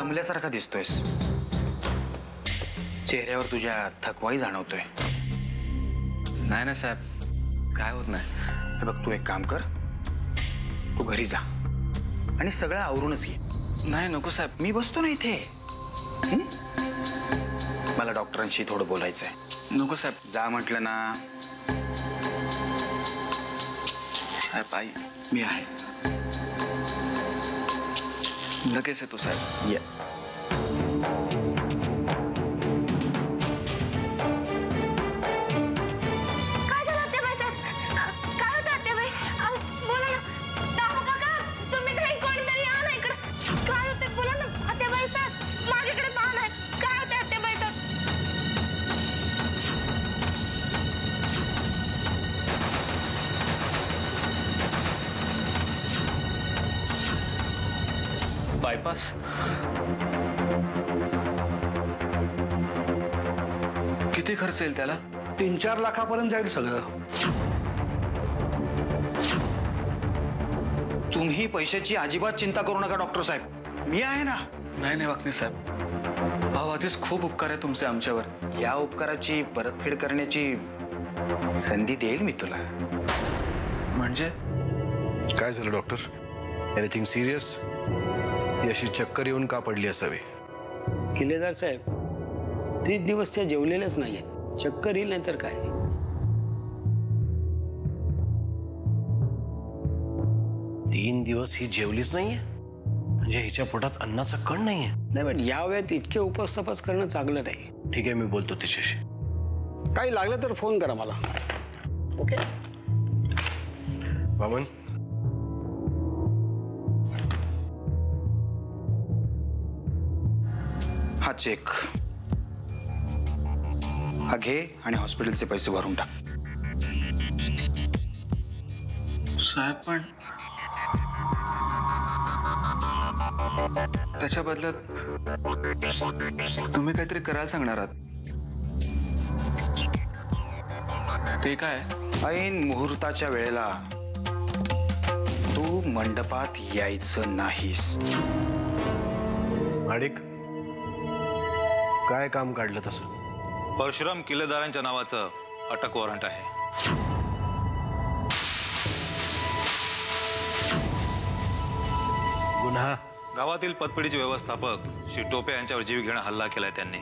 दमल्यासारखा दिसतोयस. चेहऱ्यावर तुझ्या थकवाही जाणवतोय. नाही ना साहेब, काय होत नाही. हे बघ, तू एक काम कर, तू घरी जा आणि सगळं आवरूनच घे. नाही नको साहेब, मी बसतो ना इथे. मला डॉक्टरांशी थोडं बोलायचंय. नको साहेब. जा म्हटलं ना. साहेब आई, मी आहे. लगेच येतो साहेब. ये. बायपास किती खर्च येईल त्याला? 3-4 लाखापर्यंत जाईल सगळं. तुम्ही पैशाची अजिबात चिंता करू नका डॉक्टर साहेब, मी आहे ना. नाही नाही वाकणे साहेब, अहो आधीच खूप उपकार आहे तुमचे आमच्यावर. या उपकाराची परतफेड करण्याची संधी देईल मी तुला. म्हणजे काय झालं डॉक्टर? Anything serious? ती अशी चक्कर येऊन का पडली असावी? किल्लेदार साहेब, 30 दिवस त्या जेवलेल्याच नाहीयेत. चक्कर येईल नाही तर काय. तीन दिवस ही जेवलीच नाहीये म्हणजे हिच्या पोटात अन्नाचा कण नाहीये. नाही पण या वेळेत इतके उपस्थापच करणं चांगलं नाही. ठीक आहे, मी बोलतो तिच्याशी. काही लागलं तर फोन करा मला. ओके वामन, हा चेक हा घे आणि हॉस्पिटलचे पैसे भरून टाक. साहेब पण त्याच्या बदल्यात तुम्ही काहीतरी करायला सांगणार आहात. ते काय? ऐन मुहूर्ताच्या वेळेला तू मंडपात यायचं नाहीस. माडिक, काय काम काढलं तसं? परशुराम किल्लेदारांच्या नावाचं अटक वॉरंट आहे. गुन्हा? गावातील पतपेढीचे व्यवस्थापक श्री टोपे यांच्यावर जीव घेणं हल्ला केलाय त्यांनी.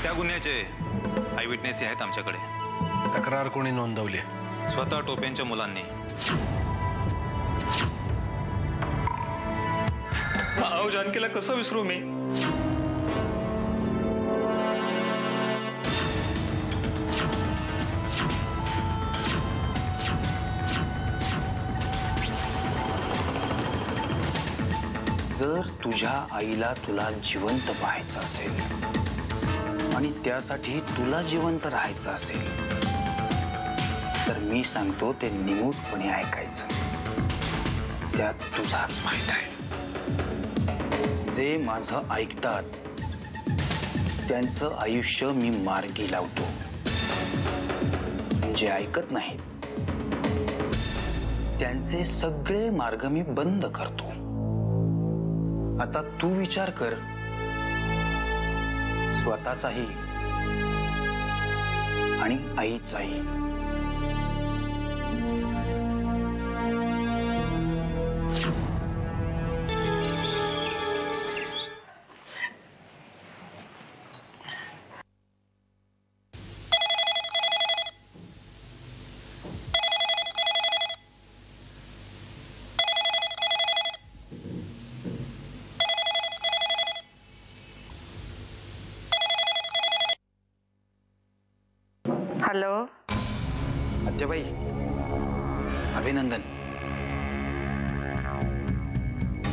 त्या गुन्ह्याचे आय विटनेस आहेत आमच्याकडे. तक्रार कोणी नोंदवली? स्वतः टोपेंच्या मुलांनी. अहो जानकीला कसं विसरू मी? जर तुझ्या आईला तुला जिवंत पाहायचं असेल आणि त्यासाठी तुला जिवंत राहायचं असेल तर मी सांगतो ते निमूटपणे ऐकायचं. त्यात तुझाच फायदा आहे. जे माझं ऐकतात त्यांचं आयुष्य मी मार्गी लावतो. जे ऐकत नाहीत त्यांचे सगळे मार्ग मी बंद करतो. आता तू विचार कर, स्वतःचाही आणि आईचाही. हॅलो आत्याबाई, अभिनंदन.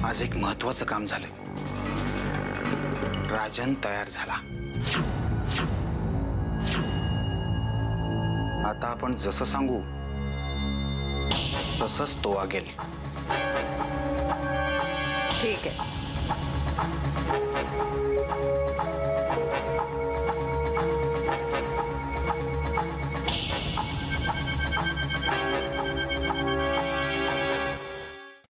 आज एक महत्वाचं काम झालं. राजन तयार झाला. आता आपण जसं सांगू तसंच तो वागेल. ठीक आहे.